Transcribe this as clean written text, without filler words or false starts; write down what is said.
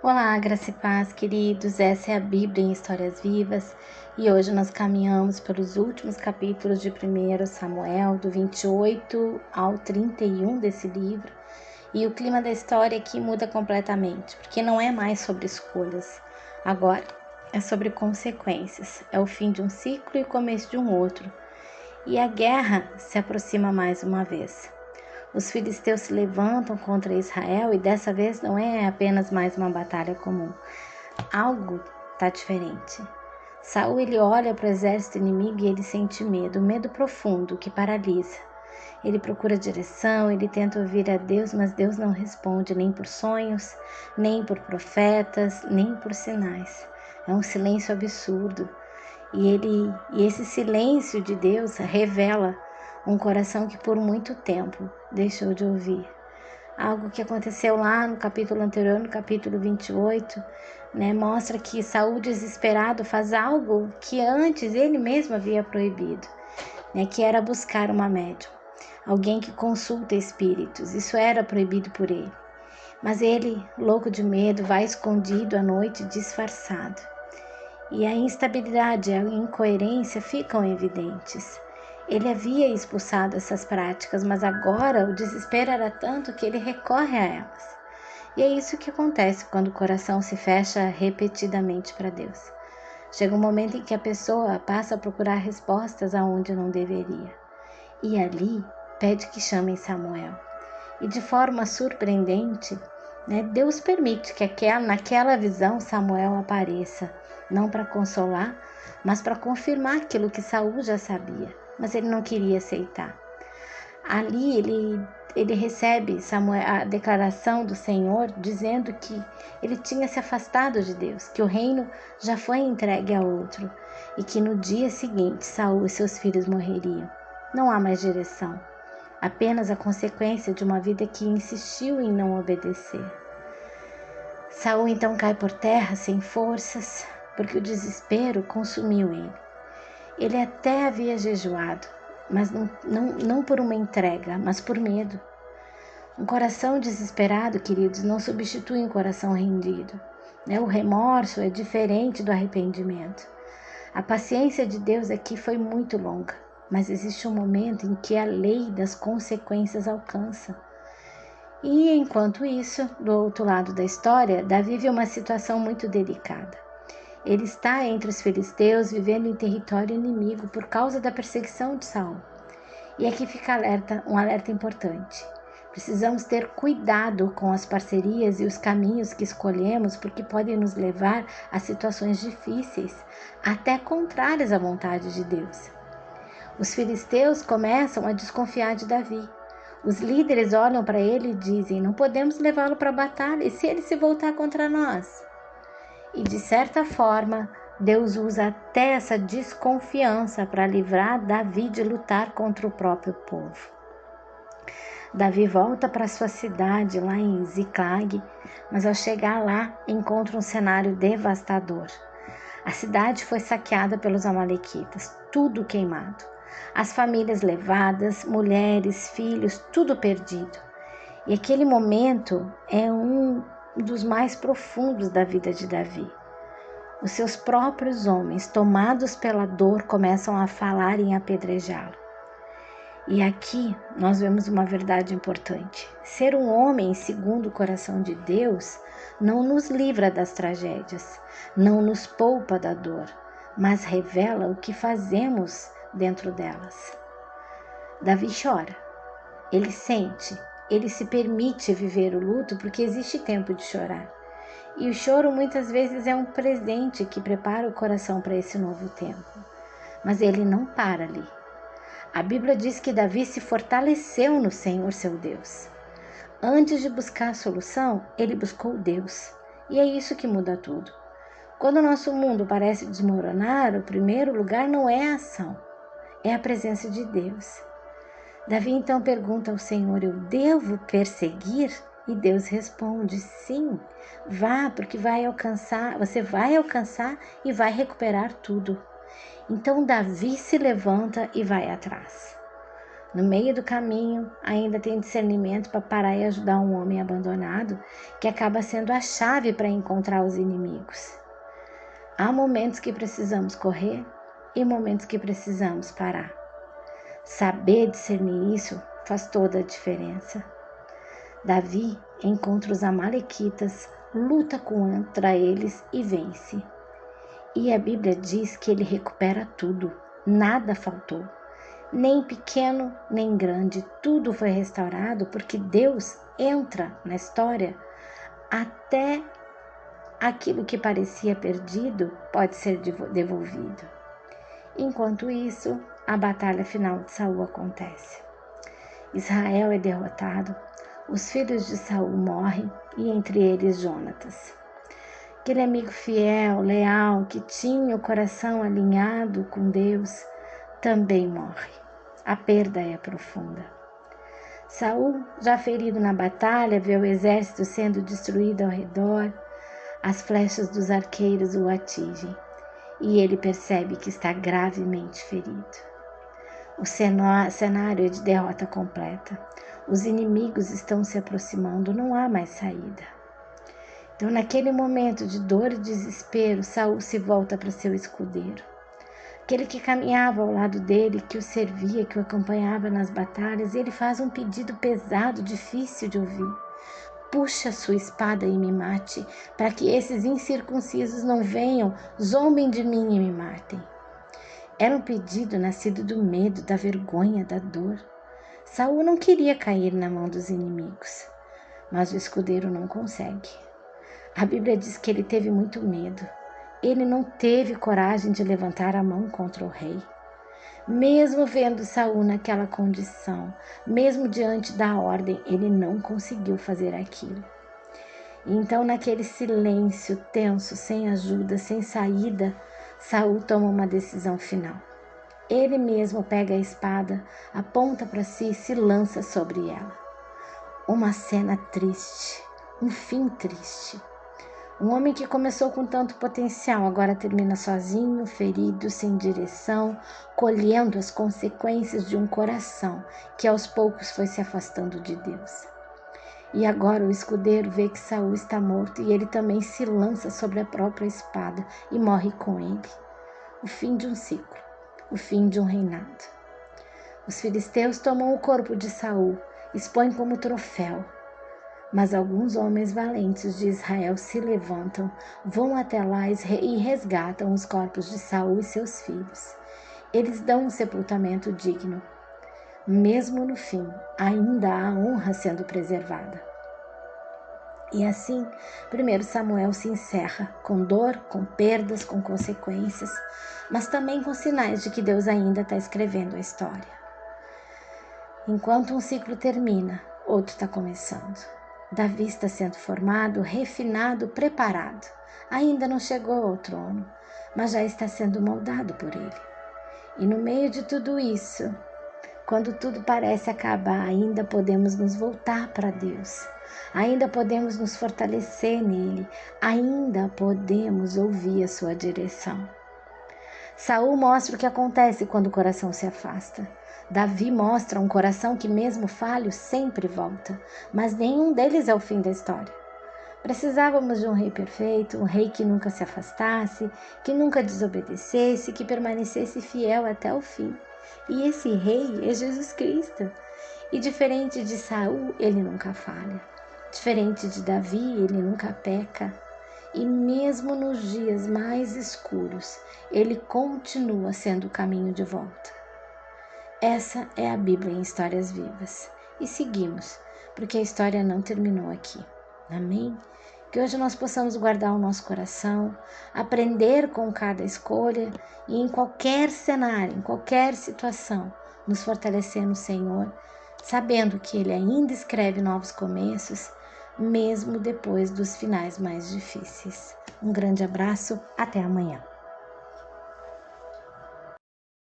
Olá, graça e paz, queridos. Essa é a Bíblia em Histórias Vivas e hoje nós caminhamos pelos últimos capítulos de 1 Samuel, do 28 ao 31 desse livro. E o clima da história aqui muda completamente, porque não é mais sobre escolhas, agora é sobre consequências. É o fim de um ciclo e o começo de um outro. E a guerra se aproxima mais uma vez. Os filisteus se levantam contra Israel e dessa vez não é apenas mais uma batalha comum. Algo está diferente. Saul ele olha para o exército inimigo e ele sente medo, um medo profundo que paralisa. Ele procura direção, ele tenta ouvir a Deus, mas Deus não responde nem por sonhos, nem por profetas, nem por sinais. É um silêncio absurdo. E esse silêncio de Deus revela um coração que por muito tempo deixou de ouvir. Algo que aconteceu lá no capítulo anterior, no capítulo 28, mostra que Saul desesperado faz algo que antes ele mesmo havia proibido, que era buscar uma médium, alguém que consulta espíritos. Isso era proibido por ele. Mas ele, louco de medo, vai escondido à noite, disfarçado. E a instabilidade e a incoerência ficam evidentes. Ele havia expulsado essas práticas, mas agora o desespero era tanto que ele recorre a elas. E é isso que acontece quando o coração se fecha repetidamente para Deus. Chega um momento em que a pessoa passa a procurar respostas aonde não deveria. E ali pede que chamem Samuel. E de forma surpreendente, Deus permite que naquela visão Samuel apareça, não para consolar, mas para confirmar aquilo que Saul já sabia, mas ele não queria aceitar. Ali ele recebe a declaração do Senhor dizendo que ele tinha se afastado de Deus, que o reino já foi entregue a outro e que no dia seguinte Saul e seus filhos morreriam. Não há mais direção, apenas a consequência de uma vida que insistiu em não obedecer. Saul então cai por terra sem forças, porque o desespero consumiu ele. Ele até havia jejuado, mas não por uma entrega, mas por medo. Um coração desesperado, queridos, não substitui um coração rendido. O remorso é diferente do arrependimento. A paciência de Deus aqui foi muito longa, mas existe um momento em que a lei das consequências alcança. E enquanto isso, do outro lado da história, Davi vive uma situação muito delicada. Ele está entre os filisteus, vivendo em território inimigo por causa da perseguição de Saul. E aqui fica um alerta importante. Precisamos ter cuidado com as parcerias e os caminhos que escolhemos, porque podem nos levar a situações difíceis, até contrárias à vontade de Deus. Os filisteus começam a desconfiar de Davi. Os líderes olham para ele e dizem: não podemos levá-lo para a batalha, e se ele se voltar contra nós? E de certa forma, Deus usa até essa desconfiança para livrar Davi de lutar contra o próprio povo. Davi volta para sua cidade lá em Ziclag, mas ao chegar lá encontra um cenário devastador. A cidade foi saqueada pelos amalequitas, tudo queimado. As famílias levadas, mulheres, filhos, tudo perdido. E aquele momento é um dos mais profundos da vida de Davi. Os seus próprios homens, tomados pela dor, começam a falar em apedrejá-lo. E aqui nós vemos uma verdade importante. Ser um homem segundo o coração de Deus não nos livra das tragédias, não nos poupa da dor, mas revela o que fazemos dentro delas. Davi chora, ele sente, ele se permite viver o luto porque existe tempo de chorar. E o choro muitas vezes é um presente que prepara o coração para esse novo tempo. Mas ele não para ali. A Bíblia diz que Davi se fortaleceu no Senhor seu Deus. Antes de buscar a solução, ele buscou Deus. E é isso que muda tudo. Quando o nosso mundo parece desmoronar, o primeiro lugar não é a ação, é a presença de Deus. Davi então pergunta ao Senhor: eu devo perseguir? E Deus responde: sim, vá, porque você vai alcançar e vai recuperar tudo. Então Davi se levanta e vai atrás. No meio do caminho, ainda tem discernimento para parar e ajudar um homem abandonado, que acaba sendo a chave para encontrar os inimigos. Há momentos que precisamos correr e momentos que precisamos parar. Saber discernir isso faz toda a diferença. Davi encontra os amalequitas, luta contra eles e vence. E a Bíblia diz que ele recupera tudo, nada faltou. Nem pequeno, nem grande, tudo foi restaurado porque Deus entra na história. Até aquilo que parecia perdido pode ser devolvido. Enquanto isso, a batalha final de Saul acontece. Israel é derrotado, os filhos de Saul morrem e entre eles Jonatas. Aquele amigo fiel, leal, que tinha o coração alinhado com Deus, também morre. A perda é profunda. Saul, já ferido na batalha, vê o exército sendo destruído ao redor. As flechas dos arqueiros o atingem e ele percebe que está gravemente ferido. O cenário é de derrota completa. Os inimigos estão se aproximando, não há mais saída. Então, naquele momento de dor e desespero, Saul se volta para seu escudeiro. Aquele que caminhava ao lado dele, que o servia, que o acompanhava nas batalhas, e ele faz um pedido pesado, difícil de ouvir. Puxa sua espada e me mate, para que esses incircuncisos não venham, zombem de mim e me matem. Era um pedido nascido do medo, da vergonha, da dor. Saul não queria cair na mão dos inimigos, mas o escudeiro não consegue. A Bíblia diz que ele teve muito medo. Ele não teve coragem de levantar a mão contra o rei. Mesmo vendo Saul naquela condição, mesmo diante da ordem, ele não conseguiu fazer aquilo. Então, naquele silêncio tenso, sem ajuda, sem saída, Saul toma uma decisão final. Ele mesmo pega a espada, aponta para si e se lança sobre ela. Uma cena triste, um fim triste. Um homem que começou com tanto potencial, agora termina sozinho, ferido, sem direção, colhendo as consequências de um coração que aos poucos foi se afastando de Deus. E agora o escudeiro vê que Saul está morto e ele também se lança sobre a própria espada e morre com ele. O fim de um ciclo, o fim de um reinado. Os filisteus tomam o corpo de Saul, expõem como troféu. Mas alguns homens valentes de Israel se levantam, vão até lá e resgatam os corpos de Saul e seus filhos. Eles dão um sepultamento digno. Mesmo no fim, ainda há honra sendo preservada. E assim, 1 Samuel se encerra, com dor, com perdas, com consequências, mas também com sinais de que Deus ainda está escrevendo a história. Enquanto um ciclo termina, outro está começando. Davi está sendo formado, refinado, preparado. Ainda não chegou ao trono, mas já está sendo moldado por ele. E no meio de tudo isso, quando tudo parece acabar, ainda podemos nos voltar para Deus. Ainda podemos nos fortalecer nele. Ainda podemos ouvir a sua direção. Saul mostra o que acontece quando o coração se afasta. Davi mostra um coração que mesmo falho sempre volta, mas nenhum deles é o fim da história. Precisávamos de um rei perfeito, um rei que nunca se afastasse, que nunca desobedecesse, que permanecesse fiel até o fim. E esse rei é Jesus Cristo. E diferente de Saul, ele nunca falha. Diferente de Davi, ele nunca peca. E mesmo nos dias mais escuros, ele continua sendo o caminho de volta. Essa é a Bíblia em Histórias Vivas. E seguimos, porque a história não terminou aqui. Amém? Que hoje nós possamos guardar o nosso coração, aprender com cada escolha e em qualquer cenário, em qualquer situação, nos fortalecer no Senhor, sabendo que Ele ainda escreve novos começos, mesmo depois dos finais mais difíceis. Um grande abraço, até amanhã.